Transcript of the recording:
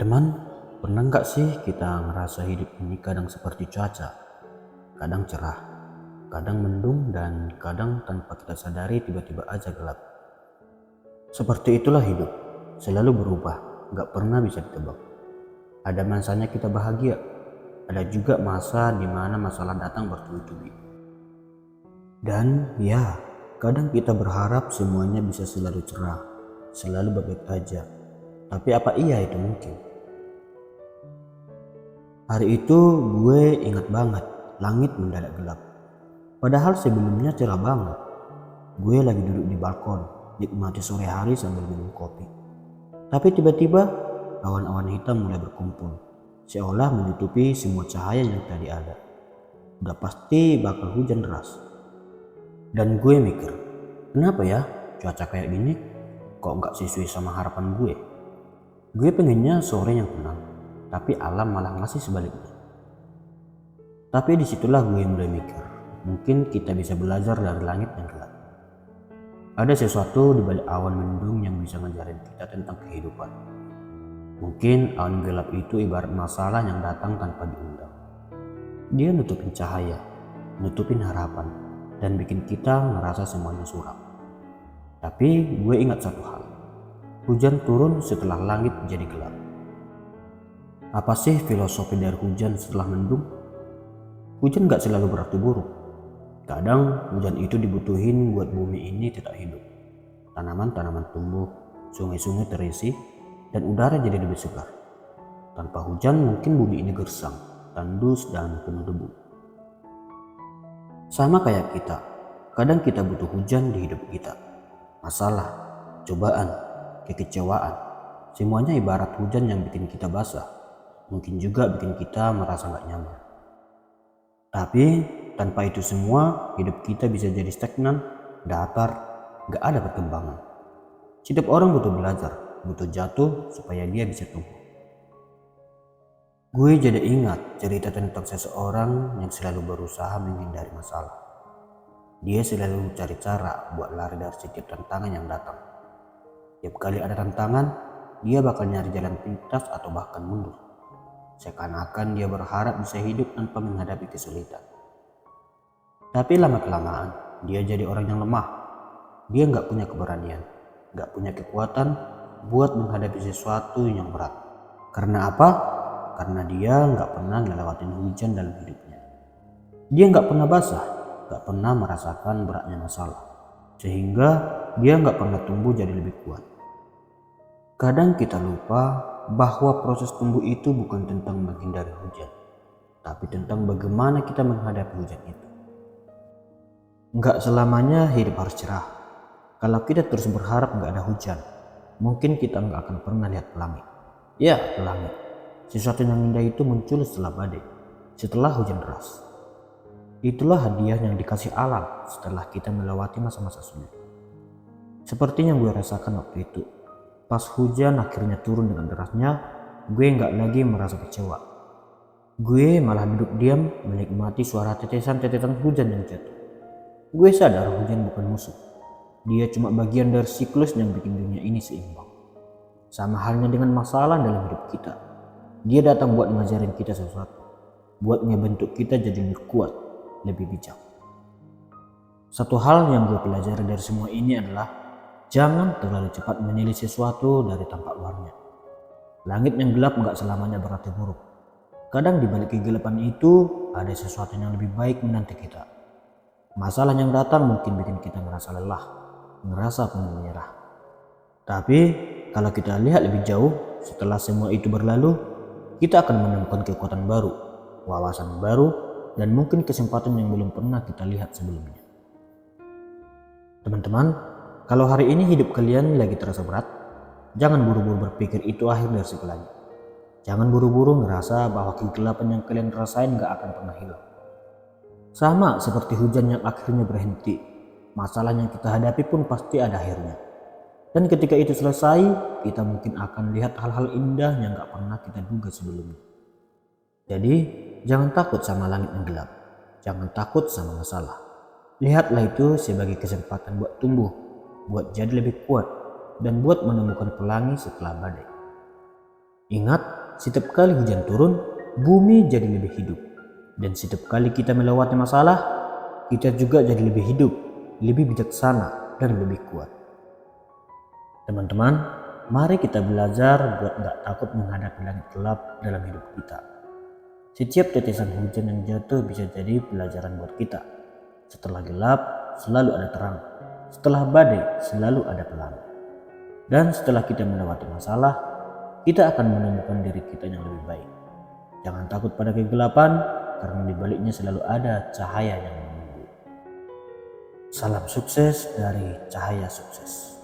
Teman-teman, pernah nggak sih kita ngerasa hidup ini kadang seperti cuaca? Kadang cerah, kadang mendung, dan kadang tanpa kita sadari tiba-tiba aja gelap. Seperti itulah hidup, selalu berubah, nggak pernah bisa ditebak. Ada masanya kita bahagia, ada juga masa di mana masalah datang bertubi-tubi. Dan ya, kadang kita berharap semuanya bisa selalu cerah, selalu baik-baik aja. Tapi apa iya itu mungkin? Hari itu gue ingat banget, langit mendadak gelap. Padahal sebelumnya cerah banget. Gue lagi duduk di balkon, nikmati sore hari sambil minum kopi. Tapi tiba-tiba awan-awan hitam mulai berkumpul, seolah menutupi semua cahaya yang tadi ada. Udah pasti bakal hujan deras. Dan gue mikir, kenapa ya cuaca kayak gini? Kok nggak sesuai sama harapan gue? Gue pengennya sore yang tenang, tapi alam malah ngasih sebaliknya. Tapi disitulah gue mulai mikir, mungkin kita bisa belajar dari langit yang gelap. Ada sesuatu di balik awan mendung yang bisa ngajarin kita tentang kehidupan. Mungkin awan gelap itu ibarat masalah yang datang tanpa diundang. Dia nutupin cahaya, nutupin harapan, dan bikin kita ngerasa semuanya suram. Tapi gue ingat satu hal, hujan turun setelah langit jadi gelap. Apa sih filosofi dari hujan setelah mendung? Hujan gak selalu berarti buruk. Kadang hujan itu dibutuhin buat bumi ini tetap hidup. Tanaman-tanaman tumbuh, sungai-sungai terisi, dan udara jadi lebih segar. Tanpa hujan mungkin bumi ini gersang, tandus, dan penuh debu. Sama kayak kita, kadang kita butuh hujan di hidup kita. Masalah, cobaan, kekecewaan, semuanya ibarat hujan yang bikin kita basah. Mungkin juga bikin kita merasa gak nyaman. Tapi tanpa itu semua, hidup kita bisa jadi stagnan, datar, gak ada perkembangan. Setiap orang butuh belajar, butuh jatuh supaya dia bisa tumbuh. Gue jadi ingat cerita tentang seseorang yang selalu berusaha menghindari masalah. Dia selalu cari cara buat lari dari setiap tantangan yang datang. Tiap kali ada tantangan, dia bakal nyari jalan pintas atau bahkan mundur. Seakan-akan dia berharap bisa hidup tanpa menghadapi kesulitan. Tapi lama-kelamaan, dia jadi orang yang lemah. Dia gak punya keberanian, gak punya kekuatan buat menghadapi sesuatu yang berat. Karena apa? Karena dia gak pernah ngelewatin hujan dalam hidupnya. Dia gak pernah basah, gak pernah merasakan beratnya masalah. Sehingga dia gak pernah tumbuh jadi lebih kuat. Kadang kita lupa bahwa proses tumbuh itu bukan tentang menghindari hujan, tapi tentang bagaimana kita menghadapi hujan itu. Gak selamanya hidup harus cerah. Kalau kita terus berharap gak ada hujan, mungkin kita gak akan pernah lihat pelangi. Ya, pelangi. Sesuatu yang indah itu muncul setelah badai, setelah hujan deras. Itulah hadiah yang dikasih alam setelah kita melewati masa-masa sulit. Seperti yang gue rasakan waktu itu. Pas hujan akhirnya turun dengan derasnya, gue gak lagi merasa kecewa. Gue malah duduk diam menikmati suara tetesan-tetesan hujan yang jatuh. Gue sadar hujan bukan musuh. Dia cuma bagian dari siklus yang bikin dunia ini seimbang. Sama halnya dengan masalah dalam hidup kita. Dia datang buat ngajarin kita sesuatu. Buat ngebentuk kita jadi lebih kuat, lebih bijak. Satu hal yang gue pelajari dari semua ini adalah jangan terlalu cepat menilai sesuatu dari tampak luarnya. Langit yang gelap gak selamanya berarti buruk. Kadang di balik kegelapan itu ada sesuatu yang lebih baik menanti kita. Masalah yang datang mungkin bikin kita merasa lelah, merasa penuh menyerah. Tapi kalau kita lihat lebih jauh, setelah semua itu berlalu, kita akan menemukan kekuatan baru, wawasan baru, dan mungkin kesempatan yang belum pernah kita lihat sebelumnya. Teman-teman, kalau hari ini hidup kalian lagi terasa berat, jangan buru-buru berpikir itu akhir dari segalanya. Jangan buru-buru ngerasa bahwa kegelapan yang kalian rasain gak akan pernah hilang. Sama seperti hujan yang akhirnya berhenti, masalah yang kita hadapi pun pasti ada akhirnya. Dan ketika itu selesai, kita mungkin akan lihat hal-hal indah yang gak pernah kita duga sebelumnya. Jadi, jangan takut sama langit yang gelap. Jangan takut sama masalah. Lihatlah itu sebagai kesempatan buat tumbuh, buat jadi lebih kuat, dan buat menemukan pelangi setelah badai. Ingat, setiap kali hujan turun, bumi jadi lebih hidup. Dan setiap kali kita melewati masalah, kita juga jadi lebih hidup, lebih bijaksana, dan lebih kuat. Teman-teman, mari kita belajar buat gak takut menghadapi langit gelap dalam hidup kita. Setiap tetesan hujan yang jatuh bisa jadi pelajaran buat kita. Setelah gelap, selalu ada terang. Setelah badai, selalu ada pelangi. Dan setelah kita melewati masalah, kita akan menemukan diri kita yang lebih baik. Jangan takut pada kegelapan, karena di baliknya selalu ada cahaya yang menunggu. Salam sukses dari Cahaya Sukses.